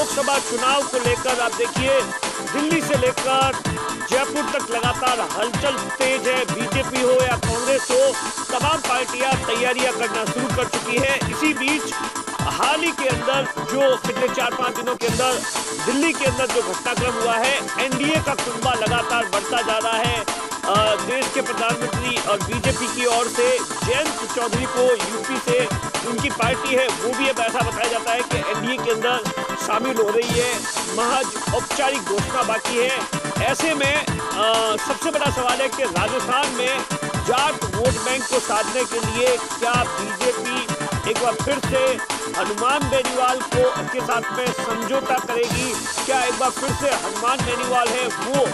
लोकसभा चुनाव को लेकर आप देखिए दिल्ली से लेकर जयपुर तक लगातार हलचल तेज है। बीजेपी हो या कांग्रेस हो, तमाम पार्टियां तैयारियां करना शुरू कर चुकी है। इसी बीच हाल ही के अंदर जो पिछले 4-5 दिनों के अंदर दिल्ली के अंदर जो घटनाक्रम हुआ है, एनडीए का कुनबा लगातार बढ़ता जा रहा है। देश के प्रधानमंत्री और बीजेपी की ओर से जयंत चौधरी को यूपी से उनकी पार्टी है वो भी अब ऐसा बताया जाता है कि एनडीए के अंदर शामिल हो रही है। महज औपचारिक घोषणा बाकी है। ऐसे में सबसे बड़ा सवाल है कि राजस्थान में जाट वोट बैंक को साधने के लिए क्या बीजेपी एक बार फिर से हनुमान बेनीवाल को के साथ में समझौता करेगी? क्या एक बार फिर से हनुमान बेनीवाल है वो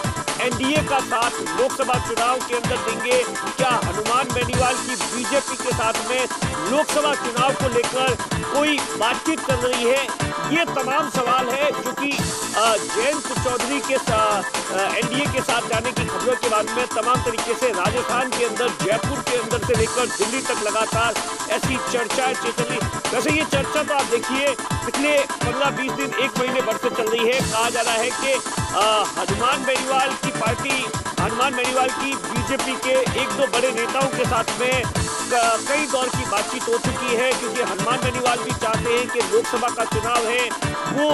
एनडीए का साथ लोकसभा चुनाव के अंदर देंगे? क्या हनुमान बेनीवाल की बीजेपी के साथ में लोकसभा चुनाव को लेकर कोई बातचीत चल रही है? ये तमाम सवाल है जो कि जयंत चौधरी के एनडीए के साथ जाने की खबरों के बाद में तमाम तरीके से राजस्थान के अंदर, जयपुर के अंदर से लेकर दिल्ली तक लगातार ऐसी चर्चाएं चल रही। वैसे ये चर्चा तो आप देखिए पिछले 15-20 दिन, 1 महीने भर से चल रही है। कहा जा रहा है कि हनुमान बेनीवाल की पार्टी, हनुमान बेनीवाल की बीजेपी के 1-2 बड़े नेताओं के साथ में कई दौर की बातचीत हो चुकी है, क्योंकि हनुमान बेनीवाल भी चाहते हैं कि लोकसभा का चुनाव है वो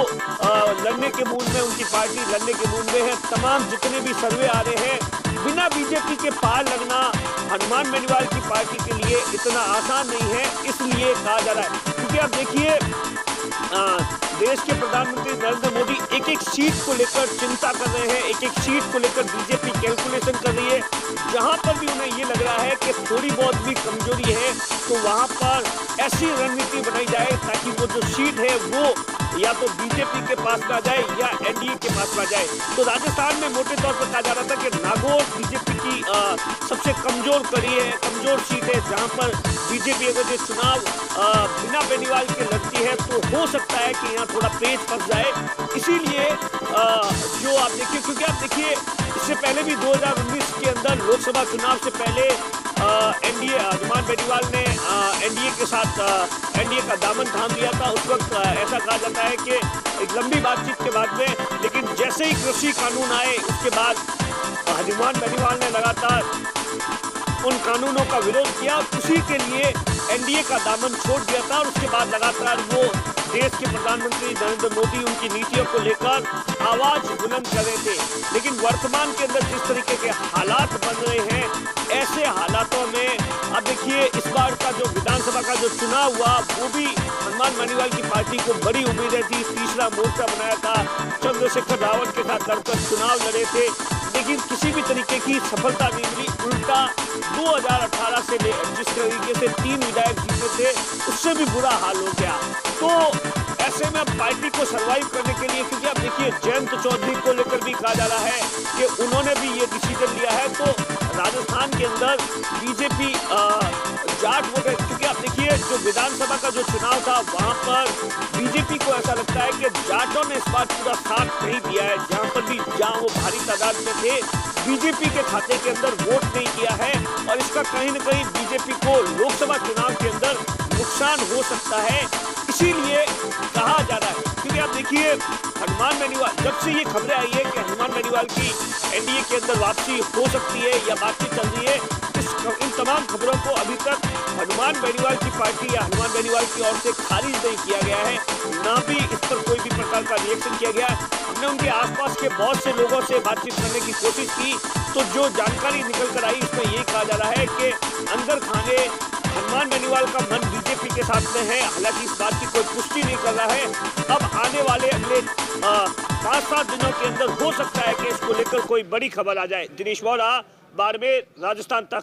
लड़ने के मूड में, उनकी पार्टी लड़ने के मूड में है। तमाम जितने भी सर्वे आ रहे हैं, बिना बीजेपी के पार लगना हनुमान बेनीवाल की पार्टी के लिए इतना आसान नहीं है। इसलिए कहा जा रहा है, क्योंकि आप देखिए देश के प्रधानमंत्री नरेंद्र मोदी एक-एक सीट को लेकर चिंता कर रहे हैं, एक-एक सीट को लेकर बीजेपी कैलकुलेशन कर रही है। जहां पर भी उन्हें ये लग रहा है कि थोड़ी बहुत भी कमजोरी है, तो वहां पर ऐसी रणनीति बनाई जाए ताकि वो जो सीट है वो या तो बीजेपी के पास ना जाए या एनडीए के पास ना जाए। तो राजस्थान में मोटे तौर पर कहा जा रहा था कि नागौर बीजेपी की सबसे कमजोर कड़ी है, कमजोर सीट है, जहां पर बीजेपी अगर ये चुनाव बिना बेनीवाल के लड़ती है तो हो सकता है कि यहाँ थोड़ा पेच फंस जाए। इसीलिए जो आप देखिए, क्योंकि आप देखिए इससे पहले भी 2019 के अंदर लोकसभा चुनाव से पहले एनडीए, हनुमान बेनीवाल ने एनडीए के साथ एनडीए का दामन थाम लिया था। उस वक्त ऐसा कहा जाता है कि एक लंबी बातचीत के बाद में, लेकिन जैसे ही कृषि कानून आए उसके बाद हनुमान बेनीवाल ने लगातार उन कानूनों का विरोध किया, उसी के लिए एनडीए का दामन छोड़ दिया था। और उसके बाद लगातार वो देश के प्रधानमंत्री नरेंद्र मोदी उनकी नीतियों को लेकर आवाज बुलंद कर रहे थे। लेकिन वर्तमान के अंदर जिस तरीके के हालात बन रहे हैं, ऐसे हालातों में अब देखिए इस बार का जो विधानसभा का जो चुनाव हुआ वो भी हनुमान बेनीवाल की पार्टी को बड़ी उम्मीदें थी। तीसरा मोर्चा बनाया था, चंद्रशेखर रावत के साथ लड़कर चुनाव लड़े थे, लेकिन किसी भी तरीके की सफलता नहीं मिली। उल्टा 2018 से जिस तरीके से 3 विधायक जीते थे उससे भी बुरा हाल हो गया। तो ऐसे में पार्टी को सर्वाइव करने के लिए, क्योंकि आप देखिए जयंत चौधरी को लेकर भी कहा जा रहा है कि उन्होंने भी ये डिसीजन लिया है, तो राजस्थान के अंदर बीजेपी जाट वोट, क्योंकि आप देखिए जो विधानसभा का जो चुनाव था वहां पर बीजेपी को ऐसा लगता है कि जाटों ने इस बार पूरा साथ नहीं दिया है। जहां वो भारी तादाद में थे, बीजेपी के खाते के अंदर वोट नहीं किया है, और इसका कहीं न कहीं बीजेपी को लोकसभा चुनाव के अंदर नुकसान हो सकता है। इसीलिए कहा जा रहा है, क्योंकि आप देखिए हनुमान बेनीवाल, जब से ये खबरें आई है कि हनुमान बेनीवाल की एनडीए के अंदर वापसी हो सकती है या बातचीत चल रही है, इन तमाम खबरों को अभी तक हनुमान बेनीवाल की पार्टी या हनुमान बेनीवाल की ओर से खारिज नहीं किया गया है, ना भी इस पर कोई भी प्रकार का रिएक्शन किया गया। हमने उनके आसपास के बहुत से लोगों से बातचीत करने की कोशिश की, तो जो जानकारी निकल कर आई उसमें ये कहा जा रहा है कि अंदर खाने हनुमान बेनीवाल का मन बीजेपी के साथ में है। हालांकि इस बात की कोई पुष्टि नहीं कर रहा है। अब आने वाले अगले 5-7 दिनों के अंदर हो सकता है कि इसको लेकर कोई बड़ी खबर आ जाए। दिनेश वोरा, बाड़मेर, राजस्थान तक।